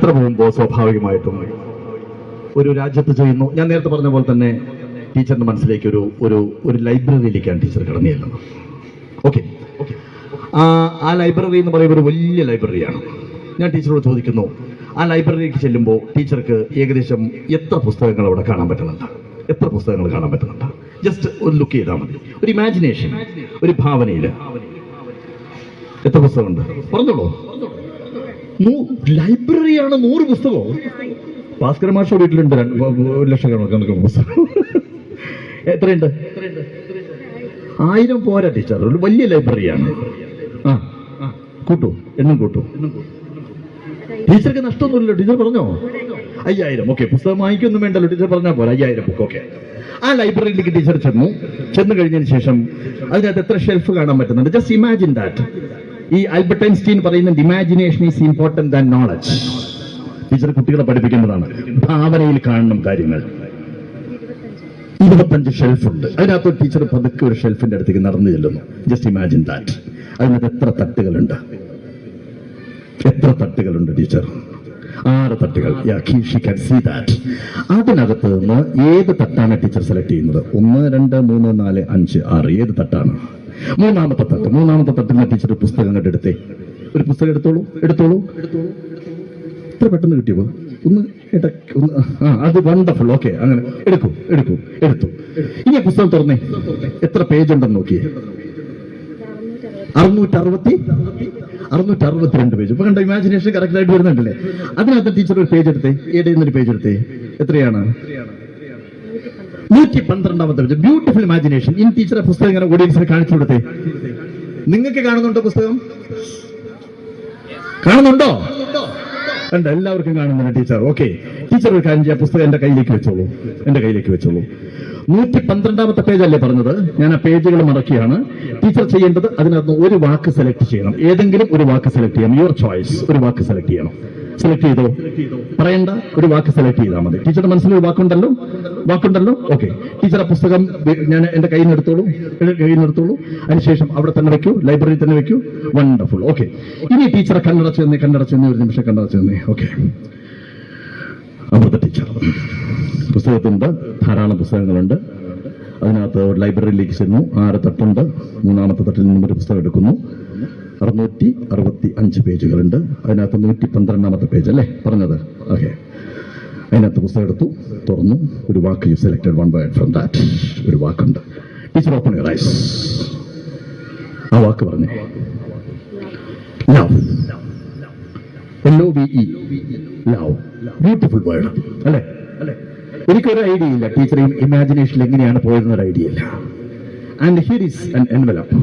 യാത്ര പോകുമ്പോൾ സ്വാഭാവികമായിട്ടും ഒരു രാജ്യത്ത് ചെയ്യുന്നു. ഞാൻ നേരത്തെ പറഞ്ഞ പോലെ തന്നെ ടീച്ചറിന്റെ മനസ്സിലേക്ക് ഒരു ലൈബ്രറിയിലേക്കാണ് ടീച്ചർ കടന്നു ചെല്ലുന്നത്. ഓക്കെ, ആ ലൈബ്രറി എന്ന് പറയുമ്പോൾ ഒരു വലിയ ലൈബ്രറിയാണ്. ഞാൻ ടീച്ചറോട് ചോദിക്കുന്നു, ആ ലൈബ്രറിയിലേക്ക് ചെല്ലുമ്പോൾ ടീച്ചർക്ക് ഏകദേശം എത്ര പുസ്തകങ്ങൾ അവിടെ കാണാൻ പറ്റുന്നുണ്ട്? എത്ര പുസ്തകങ്ങൾ കാണാൻ പറ്റുന്നുണ്ട്? ജസ്റ്റ് ഒരു ലുക്ക് ചെയ്താൽ മതി, ഒരു ഇമാജിനേഷൻ, ഒരു ഭാവനയിൽ എത്ര പുസ്തകമുണ്ട് പറഞ്ഞോളൂ. ലൈബ്രറിയാണ് 100 പുസ്തകമോ? ഭാസ്കര മാഷ വീട്ടിലുണ്ട് 1,00,000 പുസ്തകം. എത്രയുണ്ട്? 1000 പോരാ ടീച്ചർ, ഒരു വലിയ ലൈബ്രറിയാണ്. കൂട്ടു, എണ്ണം കൂട്ടു. ടീച്ചർക്ക് നഷ്ടമൊന്നുമില്ലല്ലോ. ടീച്ചർ പറഞ്ഞോ 5000. ഓക്കെ, പുസ്തകം വാങ്ങിക്കൊന്നും വേണ്ടല്ലോ, ടീച്ചർ പറഞ്ഞാൽ പോലെ 5000 ബുക്ക്. ഓക്കെ, ആ ലൈബ്രറിയിലേക്ക് ടീച്ചർ ചെന്ന് കഴിഞ്ഞതിന് ശേഷം അതിനകത്ത് എത്ര ഷെൽഫ് കാണാൻ പറ്റുന്നുണ്ട്? Just imagine that. ഈ ആൽബർട്ട് ഐൻസ്റ്റീൻ പറയുന്നുണ്ട്, imagination is important than knowledge. Teacher കുട്ടികളെ പഠിപ്പിക്കേണ്ടതാണ്. ഭാവനയിൽ കാണണം കാര്യങ്ങൾ. 25 ഷെൽഫ് ഉണ്ട്. അതിനകത്ത് ടീച്ചർ പതുക്കെ ഒരു ഷെൽഫിന്റെ അടുത്തേക്ക് നടന്നു ചെല്ലുന്നു. Just imagine that. അതിനകത്ത് എത്ര തട്ടുകളുണ്ട്? എത്ര തട്ടുകളുണ്ട് ടീച്ചർ? 6 തട്ടുകൾ. അതിനകത്ത് നിന്ന് ഏത് തട്ടാണ് ടീച്ചർ സെലക്ട് ചെയ്യുന്നത്? 1, 2, 3, 4, 5, 6. ഏത് തട്ടാണ്? മൂന്നാമത്തെ തട്ടിൽ നിന്ന് ടീച്ചർ പുസ്തകം കണ്ടെടുത്തേ. ഒരു പുസ്തകം എടുത്തോളൂ. ഇത്ര പെട്ടെന്ന് കിട്ടിയോ? അത് വണ്ടർഫുൾ. ഓക്കെ, അങ്ങനെ എടുത്തു. ഇനി പുസ്തകം തുറന്നേ. എത്ര പേജ് ഉണ്ടെന്ന് നോക്കിയേ. 662 പേജ്. ഇപ്പൊ കണ്ട ഇമാജിനേഷൻ കറക്റ്റ് ആയിട്ട് വരുന്നുണ്ടല്ലേ? അതിനകത്ത് ടീച്ചർ ഒരു പേജ് എടുത്തേ. ഏതെന്നൊരു പേജ് എടുത്തേ. എത്രയാണ്? 112ാമത്തെ പേജ്. Beautiful imagination. ഇനി ടീച്ചറെ പുസ്തകം ഇങ്ങനെ ഓഡിയൻസിനെ കാണിച്ചു കൊടുത്തേ. നിങ്ങൾക്ക് കാണുന്നുണ്ടോ പുസ്തകം? കാണുന്നുണ്ടോ? കണ്ട, എല്ലാവർക്കും കാണുന്നുണ്ട് ടീച്ചർ. ഓക്കെ, ടീച്ചർ ഒരു കാര്യം ചെയ്യാം, പുസ്തകം എന്റെ കയ്യിലേക്ക് വെച്ചോളൂ. 112ാമത്തെ പേജല്ലേ പറഞ്ഞത്? ഞാൻ ആ പേജുകൾ മടക്കിയാണ്. ടീച്ചർ ചെയ്യേണ്ടത് അതിനകത്ത് ഒരു വാക്ക് സെലക്ട് ചെയ്യണം. ഏതെങ്കിലും ഒരു വാക്ക് സെലക്ട് ചെയ്യണം. Your choice. ഒരു വാക്ക് സെലക്ട് ചെയ്യണം. സെലക്ട് ചെയ്തോ? പറയണ്ട, ഒരു വാക്ക് സെലക്ട് ചെയ്താൽ മതി. ടീച്ചറുടെ മനസ്സിലൊരു വാക്കുണ്ടല്ലോ. ഓക്കെ, ടീച്ചർ ആ പുസ്തകം ഞാൻ എന്റെ കയ്യിൽ നിന്ന് എടുത്തോളൂ. അതിനുശേഷം അവിടെ തന്നെ വെക്കൂ, ലൈബ്രറിയിൽ തന്നെ വെക്കൂ. വണ്ടർഫുൾ. ഓക്കെ, ഇനി ടീച്ചറെ കണ്ണടച്ച് തന്നെ ഒരു നിമിഷം കണ്ണടച്ച് തന്നെ. ഓക്കെ, അമൃത ടീച്ചർ പുസ്തകത്തിൻ്റെ ധാരാളം പുസ്തകങ്ങളുണ്ട്. അതിനകത്ത് ലൈബ്രറിയിലേക്ക് ചെന്നു. 6 തട്ടുണ്ട്. 3ാമത്തെ തട്ടിൽ നിന്നും ഒരു പുസ്തകം എടുക്കുന്നു. 665 പേജുകളുണ്ട്. അതിനകത്ത് 112ാമത്തെ പേജ് അല്ലേ പറഞ്ഞത്? ഓക്കെ, അതിനകത്ത് പുസ്തകം എടുത്തു, തുറന്നു. ഒരു വാക്ക് you selected one word from that. ഒരു വാക്കുണ്ട്. Teacher open your eyes. ആ വാക്ക് പറഞ്ഞു. Love. LOVE. Love. Beautiful word അല്ലേ? എനിക്കൊരു ഐഡിയ ഇല്ല ടീച്ചർ ഇമാജിനേഷനിൽ എങ്ങനെയാണ് പോയതെന്നൊരു ഐഡിയ ഇല്ല. And here is an envelope.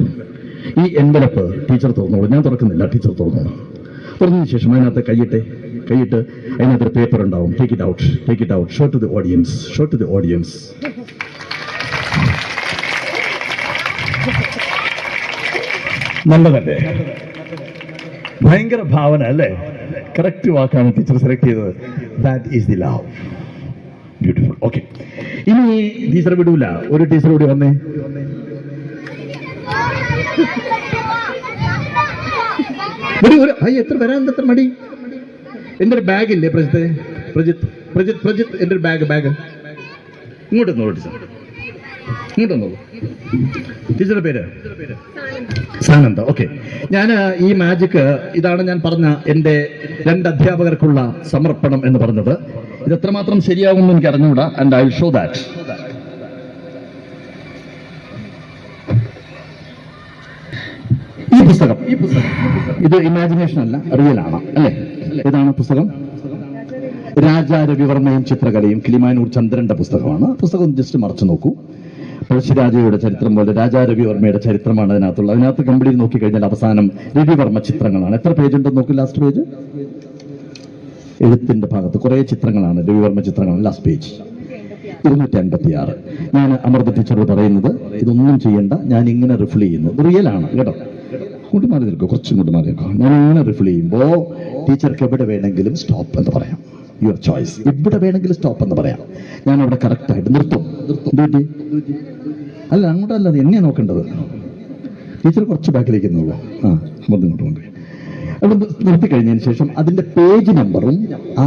ഈ എൻവലപ്പ് ടീച്ചർ തുറന്നോളൂ. ഞാൻ തുറക്കുന്നില്ല, ടീച്ചർ തുറന്നോളൂ. തുറന്നതിന് ശേഷം അതിനകത്ത് കൈയിട്ട് അതിനകത്തൊരു പേപ്പർ ഉണ്ടാവും. Take it out. Show to the audience. നല്ലതല്ലേ? ഭയങ്കര ഭാവന അല്ലേ? കറക്റ്റ് വാക്കാണ് ടീച്ചർ സെലക്ട് ചെയ്തത്. That is the love. Beautiful. Okay, ഇനി ടീച്ചർ വിടൂല. ഒരു ടീച്ചർ കൂടി വന്നേ. എത്ര വരാൻ എത്ര മടി? എൻ്റെ ഒരു ബാഗ് ഇല്ലേ പ്രജിത്ത്? എൻ്റെ ഒരു ബാഗ് ഇങ്ങോട്ട് വന്നോളൂ ടീച്ചറുടെ പേര് സാനന്ദ. ഓക്കെ, ഞാൻ ഈ മാജിക്, ഇതാണ് ഞാൻ പറഞ്ഞ എൻ്റെ 2 അധ്യാപകർക്കുള്ള സമർപ്പണം എന്ന് പറഞ്ഞത്. ഇത് എത്രമാത്രം ശരിയാകുമെന്ന് എനിക്ക് അറിഞ്ഞുകൂടാ. And I will show that. ഈ പുസ്തകം ഇത് ഇമാജിനേഷൻ അല്ല, റിയൽ ആണ് അല്ലേ? ഇതാണ് പുസ്തകം. രാജാ രവിവർമ്മയും ചിത്രകലയും, കിളിമാനൂർ ചന്ദ്രന്റെ പുസ്തകമാണ്. പുസ്തകം ജസ്റ്റ് മറച്ചു നോക്കൂ. പഴശ്ശിരാജയുടെ ചരിത്രം പോലെ രാജാ രവിവർമ്മയുടെ ചരിത്രമാണ് അതിനകത്തുള്ളത്. അതിനകത്ത് കംപ്ലീറ്റ് നോക്കിക്കഴിഞ്ഞാൽ അവസാനം രവിവർമ്മ ചിത്രങ്ങളാണ്. എത്ര പേജ് ഉണ്ടെന്ന് നോക്കൂ. ലാസ്റ്റ് പേജ് എഴുത്തിന്റെ ഭാഗത്ത് കുറേ ചിത്രങ്ങളാണ്, രവിവർമ്മ ചിത്രങ്ങളാണ്. Last page 256. ഞാൻ അമൃത ടീച്ചറോട് പറയുന്നത് ഇതൊന്നും ചെയ്യണ്ട, ഞാൻ ഇങ്ങനെ റിഫിൽ ചെയ്യുന്നു. റിയലാണ് കേട്ടോ. ഇങ്ങോട്ട് മാറി നിൽക്കും, കുറച്ചും ഇങ്ങോട്ട് മാറി നിൽക്കും. ഞാൻ ഇങ്ങനെ റിഫിൽ ചെയ്യുമ്പോൾ ടീച്ചർക്ക് എവിടെ വേണമെങ്കിലും സ്റ്റോപ്പ് എന്ന് പറയാം. Your choice. എവിടെ വേണമെങ്കിലും സ്റ്റോപ്പ് എന്ന് പറയാം. ഞാൻ അവിടെ കറക്റ്റായിട്ട് നിർത്തും. അല്ല, അങ്ങോട്ടല്ല, അത് എന്നെ നോക്കേണ്ടത്. ടീച്ചർ കുറച്ച് ബാക്കിലേക്ക് എന്നുള്ളൂ. ഇങ്ങോട്ട് കൊണ്ടുപോയി അവിടെ നിർത്തി കഴിഞ്ഞതിന് ശേഷം അതിന്റെ പേജ് നമ്പറും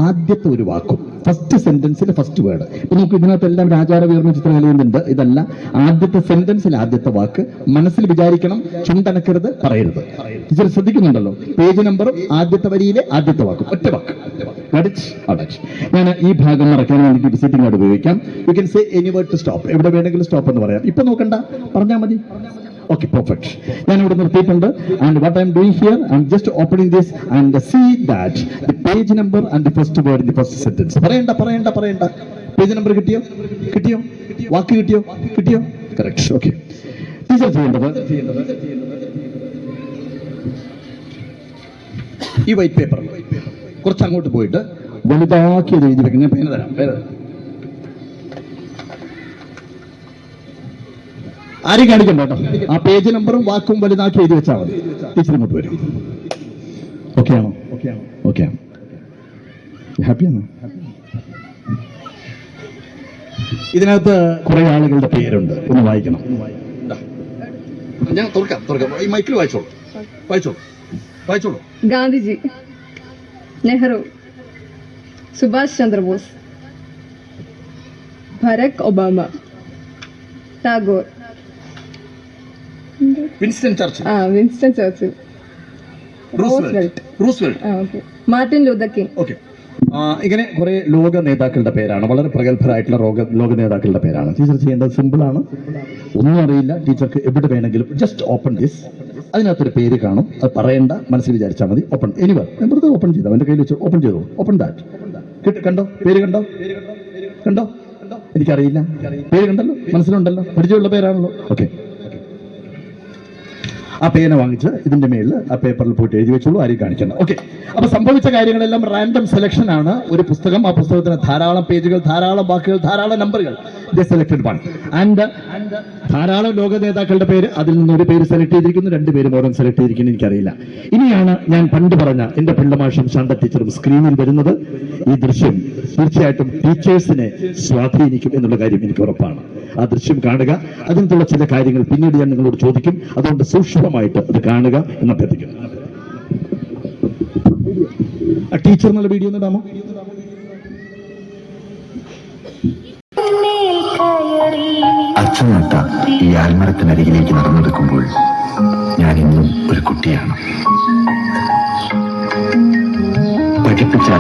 ആദ്യത്തെ ഒരു വാക്കും ഫസ്റ്റ് സെന്റൻസിലെ ഫസ്റ്റ് വേർഡ്. ഇപ്പൊ നമുക്ക് ഇതിനകത്തെല്ലാം രാജാരവീർമ്മ ചിത്രകലയുന്നുണ്ട്. ഇതല്ല, ആദ്യത്തെ സെന്റൻസിൽ ആദ്യത്തെ വാക്ക് മനസ്സിൽ വിചാരിക്കണം, ചുണ്ടനക്കരുത്, പറയരുത്. ടീച്ചർ ശ്രദ്ധിക്കുന്നുണ്ടല്ലോ? പേജ് നമ്പറും ആദ്യത്തെ വരിയിലെ ആദ്യത്തെ വാക്കും, ഒറ്റ വാക്ക്. ഞാൻ ഈ ഭാഗം മറക്കാൻ വേണ്ടിയിട്ട് വിസിറ്റിംഗ് കാർഡ് ഉപയോഗിക്കാം. You can say any word to stop. എവിടെ വേണമെങ്കിലും സ്റ്റോപ്പ് എന്ന് പറയാം. ഇപ്പൊ നോക്കണ്ട, പറഞ്ഞാൽ മതി. Okay, perfect. ഞാൻ ഇവിടെ നിർത്തിയിട്ടുണ്ട്. And what I am doing here, I am just opening this and see that the page number and the first word in the first sentence. പറയണ്ട. പേജ് നമ്പർ കിട്ടിയോ? വാക്ക് കിട്ടിയോ? കറക്റ്റ്. ഓക്കെ. ടീച്ചർ ചെയ്യേണ്ടത് ഈ white paper കുറച്ച് അങ്ങോട്ട് പോയിട്ട് വലുതാക്കി എഴുതി വെക്കുന്ന പേന തരാം. ആരും കാണിക്കണ്ട കേട്ടോ. ആ പേജ് നമ്പറും വാക്കും വലുതാക്കി എഴുതി വെച്ചാൽ മതി. ടീച്ചർ ഇങ്ങോട്ട് വരും. ഓക്കെ ആണോ? ഹാപ്പിയാണോ? ഇതിനകത്ത് കുറെ ആളുകളുടെ പേരുണ്ട്, ഒന്ന് വായിക്കണം. ഞാൻ തുറക്കാം. ഈ മൈക്കിൽ വായിച്ചോളൂ. Gandhiji, Nehru, Subhash Chandrabose, Barack Obama, Tagore, Winston Churchill, Roosevelt, Martin Luther King. Okay. ഇങ്ങനെ കുറെ ലോക നേതാക്കളുടെ പേരാണ്, വളരെ പ്രഗത്ഭരായിട്ടുള്ള ലോക നേതാക്കളുടെ പേരാണ്. ടീച്ചർ ചെയ്യേണ്ടത് സിമ്പിളാണ്. ഒന്നും അറിയില്ല, ടീച്ചർക്ക് എവിടെ വേണമെങ്കിലും ജസ്റ്റ് ഓപ്പൺ ദിസ്. അതിനകത്തൊരു പേര് കാണും, അത് പറയണ്ട, മനസ്സിൽ വിചാരിച്ചാൽ മതി. ഓപ്പൺ എനിവർ, വെറുതെ ഓപ്പൺ ചെയ്താൽ എൻ്റെ കയ്യിൽ വെച്ച് ഓപ്പൺ ചെയ്തോ. Open that. കണ്ടോ? പേര് കണ്ടോ? എനിക്കറിയില്ല. പേര് കണ്ടല്ലോ, മനസ്സിലുണ്ടല്ലോ, പരിചയമുള്ള പേരാണല്ലോ. ഓക്കെ. ആ പേന വാങ്ങിച്ച് ഇതിന്റെ മേളിൽ ആ പേപ്പറിൽ പോയിട്ട് എഴുതി വെച്ചോളൂ, ആരെയും കാണിക്കണം. ഓക്കെ. അപ്പൊ സംഭവിച്ച കാര്യങ്ങളെല്ലാം റാൻഡം സെലക്ഷൻ ആണ്. ഒരു പുസ്തകം, ആ പുസ്തകത്തിന് ധാരാളം പേജുകൾ, ധാരാളം വാക്കുകൾ, ധാരാളം നമ്പറുകൾ. സെലക്ടഡ് വൺ ആൻഡ് ധാരാളം ലോക നേതാക്കളുടെ പേര്. അതിൽ നിന്ന് ഒരു പേര് സെലക്ട് ചെയ്തിരിക്കുന്നു, 2 പേര് ഓരോ സെലക്ട് ചെയ്തിരിക്കുന്നു, എനിക്കറിയില്ല. ഇനിയാണ് ഞാൻ പണ്ട് പറഞ്ഞ എന്റെ പിള്ളമാഷും ശാന്ത ടീച്ചറും സ്ക്രീനിൽ വരുന്നത്. ഈ ദൃശ്യം തീർച്ചയായിട്ടും ടീച്ചേഴ്സിനെ സ്വാധീനിക്കും എന്നുള്ള കാര്യം എനിക്ക് ഉറപ്പാണ്. ആ ദൃശ്യം കാണുക. അതിനുള്ള ചില കാര്യങ്ങൾ പിന്നീട് ഞാൻ നിങ്ങളോട് ചോദിക്കും. അതുകൊണ്ട് സൂക്ഷ്മമായിട്ട് അത് കാണുക എന്ന് അഭ്യർത്ഥിക്കുന്നു. ആ ടീച്ചർ എന്നുള്ള വീഡിയോ ഒന്ന് ഇടാമോ? അച്ഛനത്ത ഈ ആൽമരത്തിനരികിലേക്ക് നടന്നെടുക്കുമ്പോൾ ഞാൻ ഇന്നും ഒരു കുട്ടിയാണ്. പഠിപ്പിച്ച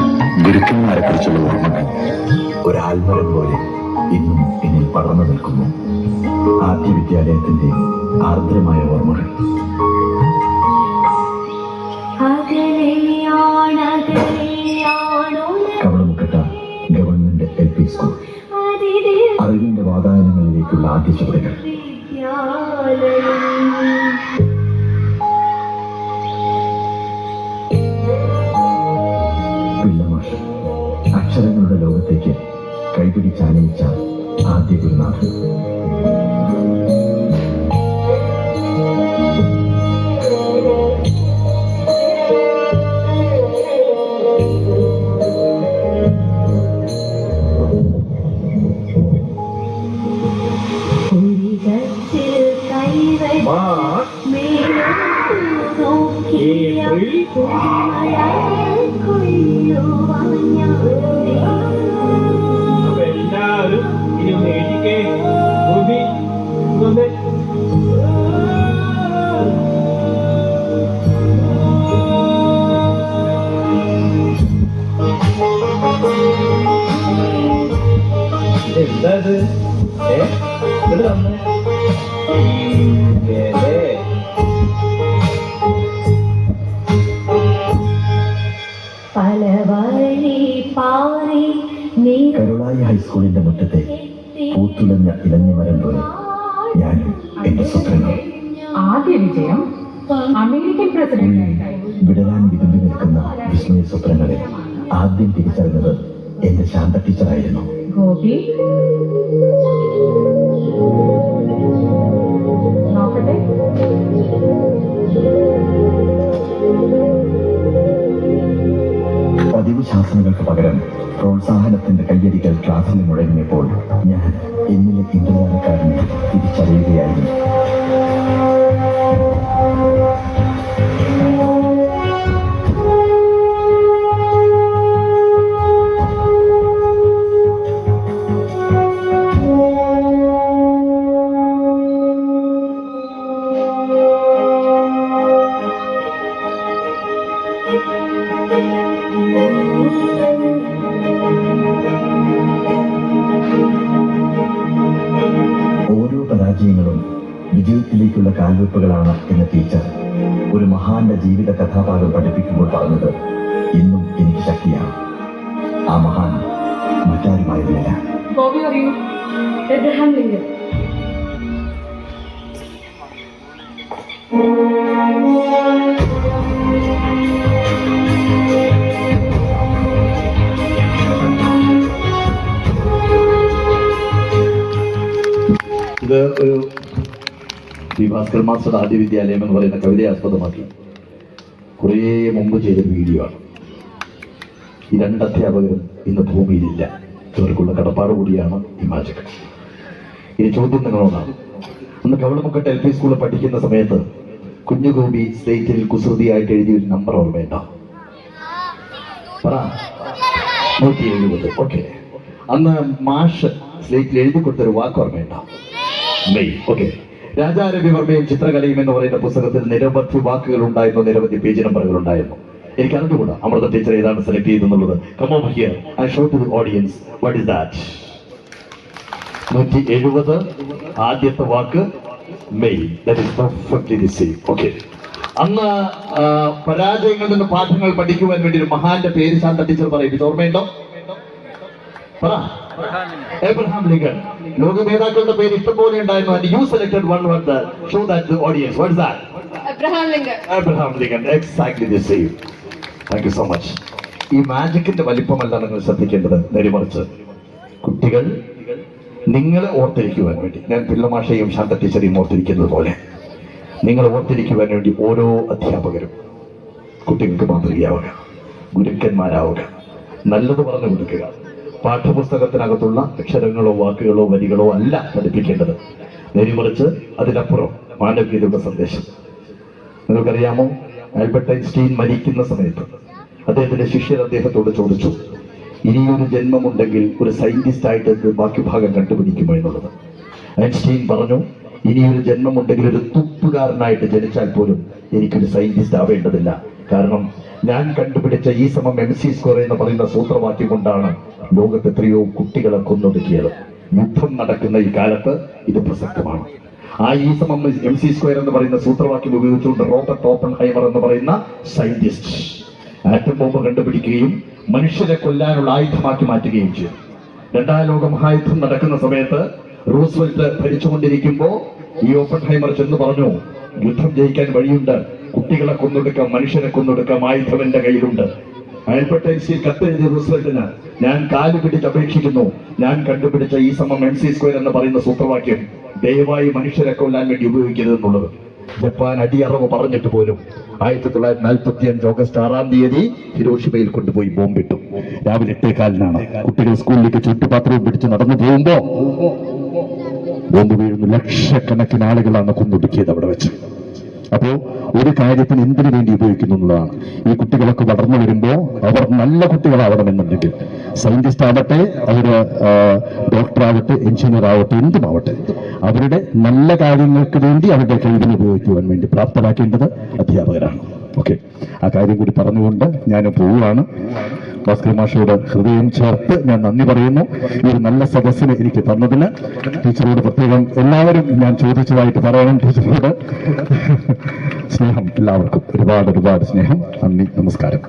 ഗുരുക്കന്മാരെ കുറിച്ചുള്ള ഓർമ്മകൾ ഒരു ആൽമരം പോലെ ഇന്നും എന്നിൽ പടർന്നു നിൽക്കുന്നു. ആദ്യ വിദ്യാലയത്തിന്റെ ആർദ്രമായ ഓർമ്മകൾ. കവളമുക്കട്ട ഗവൺമെന്റ് LP സ്കൂൾ, അറിവിന്റെ വാതായനങ്ങളിലേക്കുള്ള ആദ്യ ചുവടുകൾ. പിള്ളമാഷ് അക്ഷരങ്ങളുടെ ലോകത്തേക്ക് കൈപിടിച്ചാനയിച്ച ആദ്യ ഗുരുനാഥൻ. എല്ലാവരും ഇനി ഒന്ന് എഴുതിക്കേ. എന്താ ഇത് തന്നെ കരുളായി ഹൈസ്കൂളിന്റെ മുറ്റത്തെ പൂത്തുലഞ്ഞ ഇലഞ്ഞിമരം പോലെ ഞാനും എന്റെ സ്വപ്നങ്ങൾ. ആദ്യ വിജയം അമേരിക്കൻ പ്രസിഡന്റ്. വിടരാൻ വിരുമ്പി നിൽക്കുന്ന വിസ്മയ സ്വപ്നങ്ങളെ ആദ്യം തിരിച്ചറിഞ്ഞത് എന്റെ ശാന്ത ടീച്ചറായിരുന്നു. ഗോപി നോക്കട്ടെ. പതിവ് ശാസനകൾക്ക് പകരം പ്രോത്സാഹനത്തിന്റെ കയ്യടികൾ ക്ലാസ്സിൽ മുഴങ്ങിയപ്പോൾ ഞാൻ എന്നിലെ ഇന്ത്യക്കാരനെ തിരിച്ചറിയുകയായിരുന്നു. പരാജയങ്ങളും വിജയത്തിലേക്കുള്ള കാൽവെപ്പുകളാണ് എന്ന ടീച്ചർ ഒരു മഹാന്റെ ജീവിത കഥാഭാഗം പഠിപ്പിക്കുമ്പോൾ പറഞ്ഞത് ഇന്നും എനിക്ക് ശക്തിയാണ്. ആ മഹാൻ മറ്റാരുമായിരുന്നില്ല. ബോബി അറിയൂ. Abraham Lincoln. ഇത് ഒരു ശ്രീ ഭാസ്കർ മാസ്റ്റർ ആദ്യ വിദ്യാലയം എന്ന് പറയുന്ന കവിതയെ ആസ്പദമാക്കി കുറേ മുമ്പ് ചെയ്തൊരു വീഡിയോ ആണ്. ഈ രണ്ട് അധ്യാപകരും ഇന്ന് ഭൂമിയിലില്ല. ഇവർക്കുള്ള കടപ്പാട് കൂടിയാണ് ഈ മാജിക്. ഇനി ചോദ്യം നിങ്ങളോടാണ്. അന്ന് കവളമുക്കട്ട് LP സ്കൂളിൽ പഠിക്കുന്ന സമയത്ത് കുഞ്ഞുഗോപി സ്ലേറ്റിൽ കുസൃതിയായിട്ട് എഴുതിയൊരു നമ്പർ ഓർമ്മയുണ്ടോ? പറ. 170. ഓക്കെ. അന്ന് മാഷ് സ്ലേറ്റിൽ എഴുതി കൊടുത്തൊരു വാക്ക് ഓർമ്മയുണ്ടോ? മെയ്. ഓക്കെ. രാജാരവിവർമ്മയും ചിത്രകലയും എന്ന് പറയുന്ന പുസ്തകത്തിൽ നിരവധി വാക്കുകൾ ഉണ്ടായിരുന്നു, നിരവധി പേജ് നമ്പറുകൾ ഉണ്ടായിരുന്നു. എനിക്ക് അറിഞ്ഞുകൂടാ അമൃത ടീച്ചർ ഏതാണ് select ചെയ്തെന്നുള്ളത്. Come over here and show to the audience what is that. 170 ആദ്യത്തെ വാക്ക് May. That is perfectly the same. Okay. അന്ന് പരാജയങ്ങളിൽ നിന്ന് പാഠങ്ങൾ പഠിക്കുവാൻ വേണ്ടി ഒരു മഹാന്റെ പേര് ശാന്ത ടീച്ചർ പറയും. ഇത് ഓർമ്മയുണ്ടോ? പറ. Abraham Lincoln. ലോക നേതാക്കളുടെ പേര് ഇഷ്ടംപോലെ ഉണ്ടായിരുന്നു. And you selected one word that show that the audience. What is that? Abraham Lincoln. Abraham Lincoln. Exactly the same. Thank you so much. ഈ മാജിക്കിന്റെ വലിപ്പമല്ല നിങ്ങൾ ശ്രദ്ധിക്കേണ്ടത്, നേരെമറിച്ച് കുട്ടികൾ നിങ്ങളെ ഓർത്തിരിക്കുവാൻ വേണ്ടി, ഞാൻ പിള്ളമാഷയും ശാന്ത ടീച്ചറെയും ഓർത്തിരിക്കുന്നത് പോലെ നിങ്ങൾ ഓർത്തിരിക്കുവാൻ വേണ്ടി ഓരോ അധ്യാപകരും കുട്ടികൾക്ക് മാതൃകയാവുക, ഗുരുക്കന്മാരാവുക, നല്ലത് പറഞ്ഞു കൊടുക്കുക. പാഠപുസ്തകത്തിനകത്തുള്ള അക്ഷരങ്ങളോ വാക്കുകളോ വരികളോ അല്ല പഠിപ്പിക്കേണ്ടത്, നേരെമറിച്ച് അതിനപ്പുറം മാനവികതയുടെ സന്ദേശം. നിങ്ങൾക്കറിയാമോ, ആൽബർട്ട് ഐൻസ്റ്റീൻ മരിക്കുന്ന സമയത്ത് അദ്ദേഹത്തിന്റെ ശിഷ്യർ അദ്ദേഹത്തോട് ചോദിച്ചു, ഇനിയൊരു ജന്മമുണ്ടെങ്കിൽ ഒരു സയന്റിസ്റ്റ് ആയിട്ട് ബാക്കി ഭാഗം കണ്ടുപിടിക്കുമോ എന്നുള്ളത്. ഐൻസ്റ്റീൻ പറഞ്ഞു, ഇനിയൊരു ജന്മമുണ്ടെങ്കിൽ ഒരു തുപ്പുകാരനായിട്ട് ജനിച്ചാൽ പോലും എനിക്കൊരു സയന്റിസ്റ്റ് ആവേണ്ടതില്ല. കാരണം ഞാൻ കണ്ടുപിടിച്ച E=mc² എന്ന് പറയുന്ന സൂത്രവാക്യം കൊണ്ടാണ് ലോകത്ത് എത്രയോ കുട്ടികളെ കൊന്നൊടുക്കിയത്. യുദ്ധം നടക്കുന്ന ഈ കാലത്ത് ഇത് പ്രസക്തമാണ്. ആ E=mc² എന്ന് പറയുന്ന സൂത്രവാക്യം ഉപയോഗിച്ചുകൊണ്ട് റോബർട്ട് ഓപ്പൺഹൈമർ എന്ന് പറയുന്ന സയന്റിസ്റ്റ് ആറ്റം ബോംബ് കണ്ടുപിടിക്കുകയും മനുഷ്യരെ കൊല്ലാനുള്ള ആയുധമാക്കി മാറ്റുകയും ചെയ്തു. രണ്ടാം ലോക മഹായുദ്ധം നടക്കുന്ന സമയത്ത് റൂസ്വെൽറ്റ് ഭരിച്ചുകൊണ്ടിരിക്കുമ്പോൾ ഈ ഓപ്പൺഹൈമർ ചെന്ന് പറഞ്ഞു, യുദ്ധം ജയിക്കാൻ വഴിയുണ്ട്, കുട്ടികളെ കൊന്നൊടുക്കാം, മനുഷ്യരെ കൊന്നൊടുക്കാം, ആയുധം എന്റെ കയ്യിലുണ്ട്. ആൽബർട്ട് ഐൻസ്റ്റീൻ കത്തെഴുതിയ റൂസ്വെൽറ്റിന്, ഞാൻ കാല് പിടിച്ച് അപേക്ഷിക്കുന്നു, ഞാൻ കണ്ടുപിടിച്ച E=mc² എന്ന് പറയുന്ന സൂത്രവാക്യം ദയവായി മനുഷ്യരെ കൊല്ലാൻ വേണ്ടി ഉപയോഗിക്കരുത് എന്നുള്ളത്. ജപ്പാൻ അടിയറവ് പറഞ്ഞിട്ട് പോലും 1945 ഓഗസ്റ്റ് 6-ാം തീയതി ഹിരോഷിമയിൽ കൊണ്ടുപോയി ബോംബിട്ടു. രാവിലെ 8:15 കുട്ടികൾ സ്കൂളിലേക്ക് ചുറ്റുപാത്രവും പിടിച്ച് നടന്നു പോകുമ്പോ ബോംബ് വീഴുന്നു. ലക്ഷക്കണക്കിന് ആളുകളാണ് കൊന്നൊടുക്കിയത് അവിടെ വെച്ച്. അപ്പോൾ ഒരു കാര്യത്തിന് എന്തിനു വേണ്ടി ഉപയോഗിക്കുന്നു എന്നുള്ളതാണ്. ഈ കുട്ടികളൊക്കെ വളർന്നു വരുമ്പോൾ അവർ നല്ല കുട്ടികളാവണമെന്നുണ്ടെങ്കിൽ സയന്റിസ്റ്റ് ആവട്ടെ, അവര് ഡോക്ടർ ആവട്ടെ, എഞ്ചിനീയർ ആവട്ടെ, എന്തുമാവട്ടെ, അവരുടെ നല്ല കാര്യങ്ങൾക്ക് വേണ്ടി അവരുടെ കഴിവിനെ ഉപയോഗിക്കുവാൻ വേണ്ടി പ്രാപ്തരാക്കേണ്ടത് അധ്യാപകരാണ്. ഓക്കെ, ആ കാര്യം കൂടി പറഞ്ഞുകൊണ്ട് ഞാൻ പോവുകയാണ്. ഭാസ്കർ മാഷയോട് ഹൃദയം ചേർത്ത് ഞാൻ നന്ദി പറയുന്നു. ഈ ഒരു നല്ല സദസ്സിന് എനിക്ക് തന്നതിന് ടീച്ചറോട് പ്രത്യേകം എല്ലാവരും ഞാൻ ചോദിച്ചതായിട്ട് പറയണം. ടീച്ചറോട് സ്നേഹം, എല്ലാവർക്കും ഒരുപാട് ഒരുപാട് സ്നേഹം. നന്ദി, നമസ്കാരം.